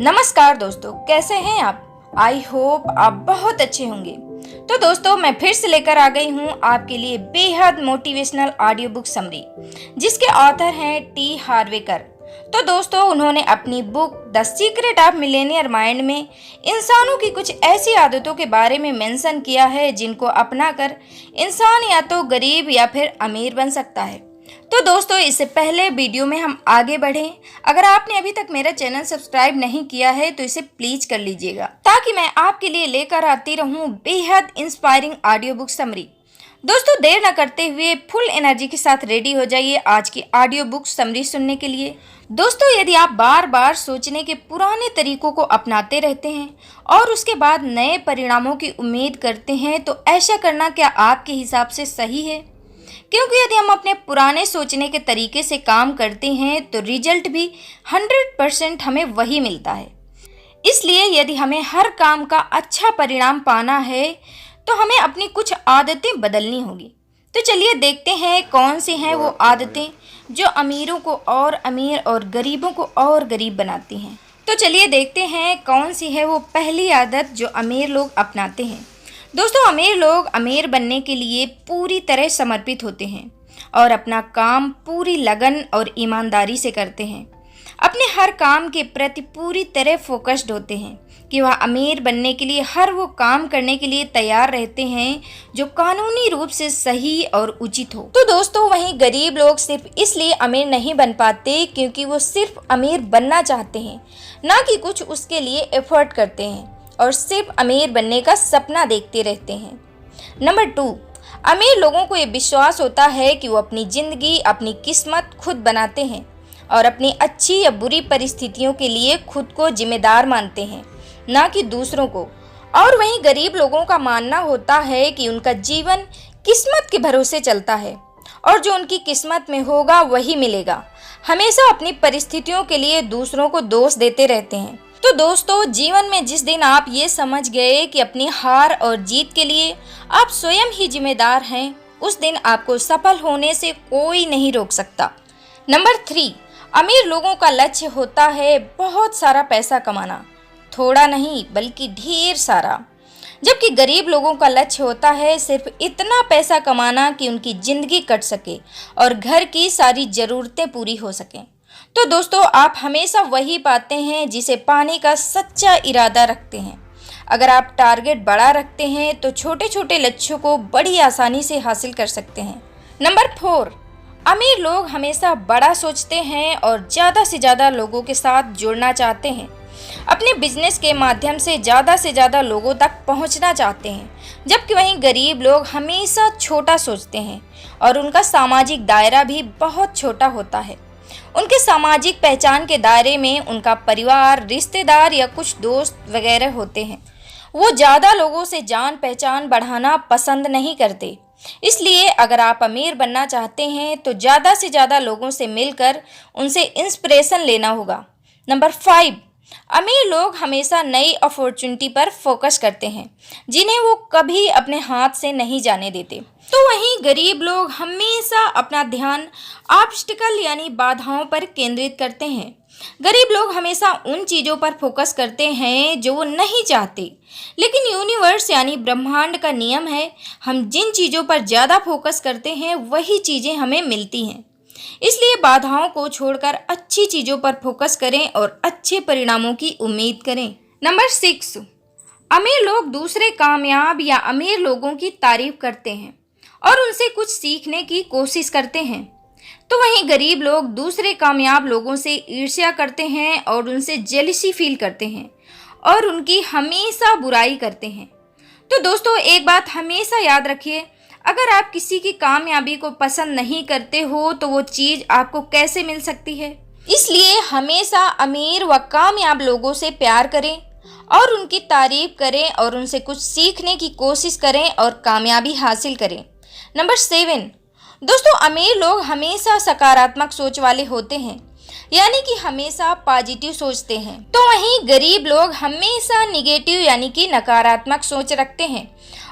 नमस्कार दोस्तों, कैसे हैं आप। आई होप आप बहुत अच्छे होंगे। तो दोस्तों, मैं फिर से लेकर आ गई हूँ आपके लिए बेहद मोटिवेशनल ऑडियो बुक समरी, जिसके ऑथर हैं टी हार्वेकर। तो दोस्तों, उन्होंने अपनी book the secret of Millionaire mind में इंसानों की कुछ ऐसी आदतों के बारे में मेंशन किया है जिनको अपनाकर इंसान या तो गरीब या फिर अमीर बन सकता है। तो दोस्तों, इससे पहले वीडियो में हम आगे बढ़ें, अगर आपने अभी तक मेरा चैनल सब्सक्राइब नहीं किया है तो इसे प्लीज कर लीजिएगा, ताकि मैं आपके लिए लेकर आती रहूं बेहद इंस्पायरिंग ऑडियो बुक समरी। दोस्तों, देर न करते हुए फुल एनर्जी के साथ रेडी हो जाइए आज की ऑडियो बुक समरी सुनने के लिए। दोस्तों, यदि आप बार बार सोचने के पुराने तरीकों को अपनाते रहते हैं और उसके बाद नए परिणामों की उम्मीद करते हैं, तो ऐसा करना क्या आपके हिसाब से सही है? क्योंकि यदि हम अपने पुराने सोचने के तरीके से काम करते हैं तो रिजल्ट भी 100% हमें वही मिलता है। इसलिए यदि हमें हर काम का अच्छा परिणाम पाना है तो हमें अपनी कुछ आदतें बदलनी होगी। तो चलिए देखते हैं कौन सी हैं वो आदतें जो अमीरों को और अमीर और गरीबों को और गरीब बनाती हैं। तो चलिए देखते हैं कौन सी है वो पहली आदत जो अमीर लोग अपनाते हैं। दोस्तों, अमीर लोग अमीर बनने के लिए पूरी तरह समर्पित होते हैं और अपना काम पूरी लगन और ईमानदारी से करते हैं। अपने हर काम के प्रति पूरी तरह फोकस्ड होते हैं कि वह अमीर बनने के लिए हर वो काम करने के लिए तैयार रहते हैं जो कानूनी रूप से सही और उचित हो। तो दोस्तों, वहीं गरीब लोग सिर्फ इसलिए अमीर नहीं बन पाते क्योंकि वो सिर्फ अमीर बनना चाहते हैं, ना कि कुछ उसके लिए एफर्ट करते हैं और सिर्फ अमीर बनने का सपना देखते रहते हैं। नंबर 2, अमीर लोगों को ये विश्वास होता है कि वो अपनी ज़िंदगी, अपनी किस्मत खुद बनाते हैं और अपनी अच्छी या बुरी परिस्थितियों के लिए खुद को जिम्मेदार मानते हैं, ना कि दूसरों को। और वहीं गरीब लोगों का मानना होता है कि उनका जीवन किस्मत के भरोसे चलता है और जो उनकी किस्मत में होगा वही मिलेगा। हमेशा अपनी परिस्थितियों के लिए दूसरों को दोष देते रहते हैं। तो दोस्तों, जीवन में जिस दिन आप ये समझ गए कि अपनी हार और जीत के लिए आप स्वयं ही जिम्मेदार हैं, उस दिन आपको सफल होने से कोई नहीं रोक सकता। नंबर 3, अमीर लोगों का लक्ष्य होता है बहुत सारा पैसा कमाना, थोड़ा नहीं बल्कि ढेर सारा। जबकि गरीब लोगों का लक्ष्य होता है सिर्फ इतना पैसा कमाना कि उनकी जिंदगी कट सके और घर की सारी ज़रूरतें पूरी हो सकें। तो दोस्तों, आप हमेशा वही पाते हैं जिसे पाने का सच्चा इरादा रखते हैं। अगर आप टारगेट बड़ा रखते हैं तो छोटे छोटे लक्ष्यों को बड़ी आसानी से हासिल कर सकते हैं। नंबर 4, अमीर लोग हमेशा बड़ा सोचते हैं और ज़्यादा से ज़्यादा लोगों के साथ जुड़ना चाहते हैं। अपने बिजनेस के माध्यम से ज़्यादा लोगों तक पहुंचना चाहते हैं। जबकि वहीं गरीब लोग हमेशा छोटा सोचते हैं और उनका सामाजिक दायरा भी बहुत छोटा होता है। उनके सामाजिक पहचान के दायरे में उनका परिवार, रिश्तेदार या कुछ दोस्त वगैरह होते हैं। वो ज़्यादा लोगों से जान पहचान बढ़ाना पसंद नहीं करते। इसलिए अगर आप अमीर बनना चाहते हैं तो ज़्यादा से ज़्यादा लोगों से मिलकर उनसे इंस्पिरेशन लेना होगा। नंबर 5, अमीर लोग हमेशा नई अपॉर्चुनिटी पर फोकस करते हैं जिन्हें वो कभी अपने हाथ से नहीं जाने देते। तो वहीं गरीब लोग हमेशा अपना ध्यान ऑब्स्टिकल यानी बाधाओं पर केंद्रित करते हैं। गरीब लोग हमेशा उन चीज़ों पर फोकस करते हैं जो वो नहीं चाहते, लेकिन यूनिवर्स यानी ब्रह्मांड का नियम है, हम जिन चीज़ों पर ज़्यादा फोकस करते हैं वही चीज़ें हमें मिलती हैं। इसलिए बाधाओं को छोड़कर अच्छी चीज़ों पर फोकस करें और अच्छे परिणामों की उम्मीद करें। नंबर 6, अमीर लोग दूसरे कामयाब या अमीर लोगों की तारीफ करते हैं और उनसे कुछ सीखने की कोशिश करते हैं। तो वहीं गरीब लोग दूसरे कामयाब लोगों से ईर्ष्या करते हैं और उनसे जेलसी फील करते हैं और उनकी हमेशा बुराई करते हैं। तो दोस्तों, एक बात हमेशा याद रखिए, अगर आप किसी की कामयाबी को पसंद नहीं करते हो तो वो चीज़ आपको कैसे मिल सकती है। इसलिए हमेशा अमीर व कामयाब लोगों से प्यार करें और उनकी तारीफ करें और उनसे कुछ सीखने की कोशिश करें और कामयाबी हासिल करें। नंबर 7, दोस्तों, अमीर लोग हमेशा सकारात्मक सोच वाले होते हैं, यानी कि हमेशा पॉजिटिव सोचते हैं। तो वहीं गरीब लोग हमेशा निगेटिव यानी कि नकारात्मक सोच रखते हैं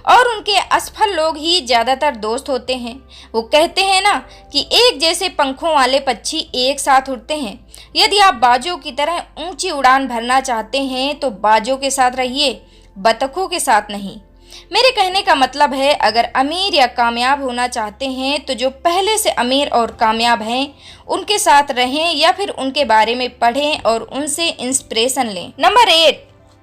और उनके असफल लोग ही ज्यादातर दोस्त होते हैं। वो कहते हैं ना कि एक जैसे पंखों वाले पक्षी एक साथ उड़ते हैं। यदि आप बाजों की तरह ऊंची उड़ान भरना चाहते हैं तो बाजों के साथ रहिए, बतखों के साथ नहीं। मेरे कहने का मतलब है, अगर अमीर या कामयाब होना चाहते हैं तो जो पहले से अमीर और कामयाब हैं उनके साथ रहें या फिर उनके बारे में पढ़ें और उनसे इंस्पिरेशन लें। नंबर 8,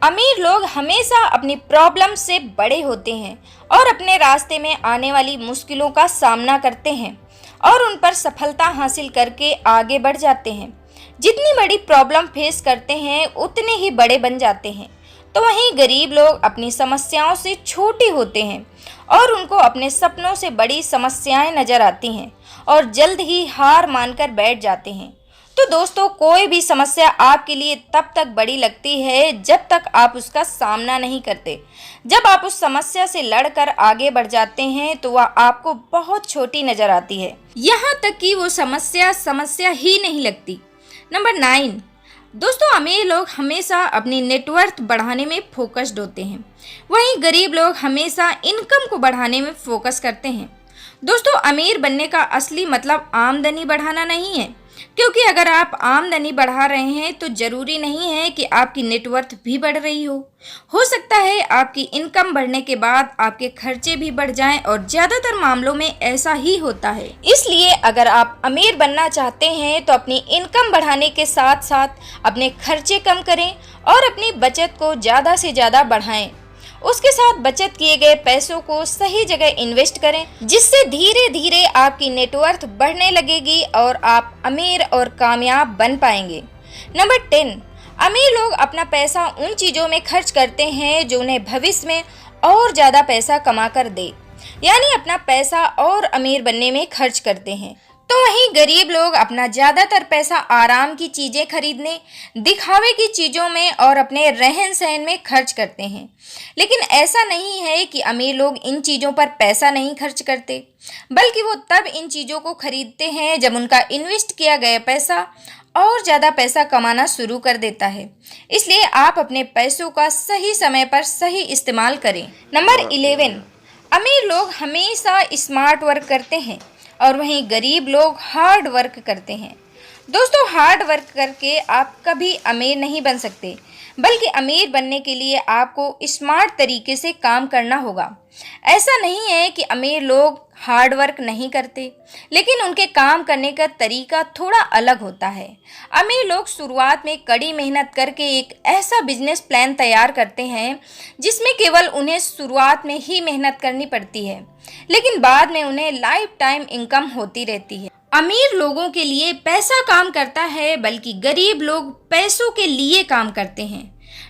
अमीर लोग हमेशा अपनी प्रॉब्लम से बड़े होते हैं और अपने रास्ते में आने वाली मुश्किलों का सामना करते हैं और उन पर सफलता हासिल करके आगे बढ़ जाते हैं। जितनी बड़ी प्रॉब्लम फेस करते हैं उतने ही बड़े बन जाते हैं। तो वहीं गरीब लोग अपनी समस्याओं से छोटे होते हैं और उनको अपने सपनों से बड़ी समस्याएं नजर आती हैं और जल्द ही हार मानकर बैठ जाते हैं। तो दोस्तों, कोई भी समस्या आपके लिए तब तक बड़ी लगती है जब तक आप उसका सामना नहीं करते। जब आप उस समस्या से लड़कर आगे बढ़ जाते हैं तो वह आपको बहुत छोटी नजर आती है, यहाँ तक कि वो समस्या ही नहीं लगती। नंबर 9, दोस्तों, अमीर लोग हमेशा अपनी नेटवर्थ बढ़ाने में फोकस्ड होते हैं, वहीं गरीब लोग हमेशा इनकम को बढ़ाने में फोकस करते हैं। दोस्तों, अमीर बनने का असली मतलब आमदनी बढ़ाना नहीं है, क्योंकि अगर आप आमदनी बढ़ा रहे हैं तो जरूरी नहीं है कि आपकी नेटवर्थ भी बढ़ रही हो सकता है आपकी इनकम बढ़ने के बाद आपके खर्चे भी बढ़ जाएं और ज़्यादातर मामलों में ऐसा ही होता है। इसलिए अगर आप अमीर बनना चाहते हैं तो अपनी इनकम बढ़ाने के साथ साथ अपने खर्चे कम करें और अपनी बचत को ज़्यादा से ज़्यादा बढ़ाएं। उसके साथ बचत किए गए पैसों को सही जगह इन्वेस्ट करें, जिससे धीरे धीरे आपकी नेटवर्थ बढ़ने लगेगी और आप अमीर और कामयाब बन पाएंगे। नंबर 10, अमीर लोग अपना पैसा उन चीज़ों में खर्च करते हैं जो उन्हें भविष्य में और ज़्यादा पैसा कमा कर दे, यानी अपना पैसा और अमीर बनने में खर्च करते हैं। तो वहीं गरीब लोग अपना ज़्यादातर पैसा आराम की चीज़ें खरीदने, दिखावे की चीज़ों में और अपने रहन सहन में खर्च करते हैं। लेकिन ऐसा नहीं है कि अमीर लोग इन चीज़ों पर पैसा नहीं खर्च करते, बल्कि वो तब इन चीज़ों को खरीदते हैं जब उनका इन्वेस्ट किया गया पैसा और ज़्यादा पैसा कमाना शुरू कर देता है। इसलिए आप अपने पैसों का सही समय पर सही इस्तेमाल करें। नंबर 11, अमीर लोग हमेशा स्मार्ट वर्क करते हैं और वहीं गरीब लोग हार्ड वर्क करते हैं। दोस्तों, हार्ड वर्क करके आप कभी अमीर नहीं बन सकते, बल्कि अमीर बनने के लिए आपको स्मार्ट तरीके से काम करना होगा। ऐसा नहीं है कि अमीर लोग हार्ड वर्क नहीं करते, लेकिन उनके काम करने का तरीका थोड़ा अलग होता है। अमीर लोग शुरुआत में कड़ी मेहनत करके एक ऐसा बिजनेस प्लान तैयार करते हैं जिसमें केवल उन्हें शुरुआत में ही मेहनत करनी पड़ती है, लेकिन बाद में उन्हें लाइफ टाइम इनकम होती रहती है। अमीर लोगों के लिए पैसा काम करता है, बल्कि गरीब लोग पैसों के लिए काम करते हैं।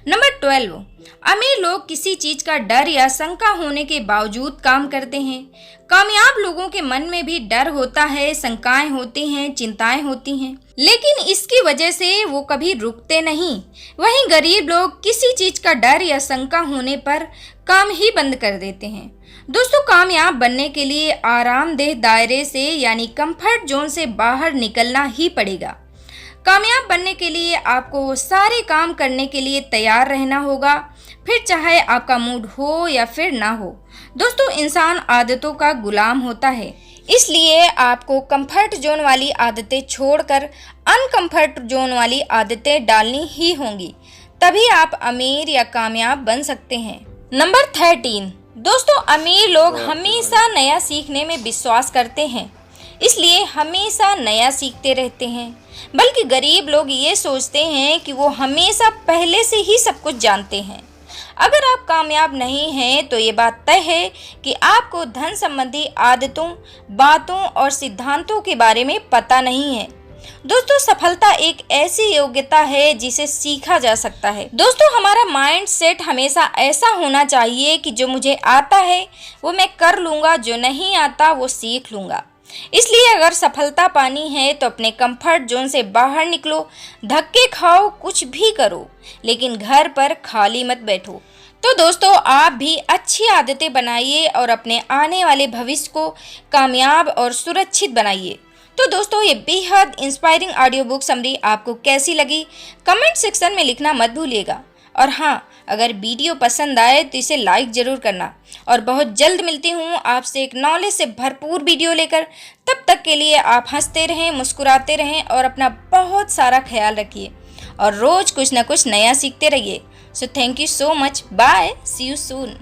नंबर 12, अमीर लोग किसी चीज का डर या शंका होने के बावजूद काम करते हैं। कामयाब लोगों के मन में भी डर होता है, शंकाएं होती हैं, चिंताएं होती हैं, लेकिन इसकी वजह से वो कभी रुकते नहीं। वहीं गरीब लोग किसी चीज का डर या शंका होने पर काम ही बंद कर देते हैं। दोस्तों, कामयाब बनने के लिए आरामदेह दायरे से यानी कंफर्ट जोन से बाहर निकलना ही पड़ेगा। कामयाब बनने के लिए आपको सारे काम करने के लिए तैयार रहना होगा, फिर चाहे आपका मूड हो या फिर ना हो। दोस्तों, इंसान आदतों का गुलाम होता है, इसलिए आपको कंफर्ट जोन वाली आदतें छोड़कर अनकंफर्ट जोन वाली आदतें डालनी ही होंगी, तभी आप अमीर या कामयाब बन सकते हैं। नंबर 13, दोस्तों, अमीर लोग हमेशा नया सीखने में विश्वास करते हैं, इसलिए हमेशा नया सीखते रहते हैं। बल्कि गरीब लोग ये सोचते हैं कि वो हमेशा पहले से ही सब कुछ जानते हैं। अगर आप कामयाब नहीं हैं तो ये बात तय है कि आपको धन संबंधी आदतों, बातों और सिद्धांतों के बारे में पता नहीं है। दोस्तों, सफलता एक ऐसी योग्यता है जिसे सीखा जा सकता है। दोस्तों, हमारा माइंड सेट हमेशा ऐसा होना चाहिए कि जो मुझे आता है वो मैं कर लूँगा, जो नहीं आता वो सीख लूँगा। इसलिए अगर सफलता पानी है तो अपने कंफर्ट जोन से बाहर निकलो, धक्के खाओ, कुछ भी करो, लेकिन घर पर खाली मत बैठो। तो दोस्तों, आप भी अच्छी आदतें बनाइए और अपने आने वाले भविष्य को कामयाब और सुरक्षित बनाइए। तो दोस्तों ये बेहद इंस्पायरिंग ऑडियो बुक समरी आपको कैसी लगी कमेंट सेक्शन में लिखना मत भूलिएगा। और हाँ, अगर वीडियो पसंद आए तो इसे लाइक ज़रूर करना। और बहुत जल्द मिलती हूँ आपसे एक नॉलेज से भरपूर वीडियो लेकर। तब तक के लिए आप हंसते रहें, मुस्कुराते रहें और अपना बहुत सारा ख्याल रखिए और रोज़ कुछ ना कुछ नया सीखते रहिए। So thank you so much, bye, see you soon.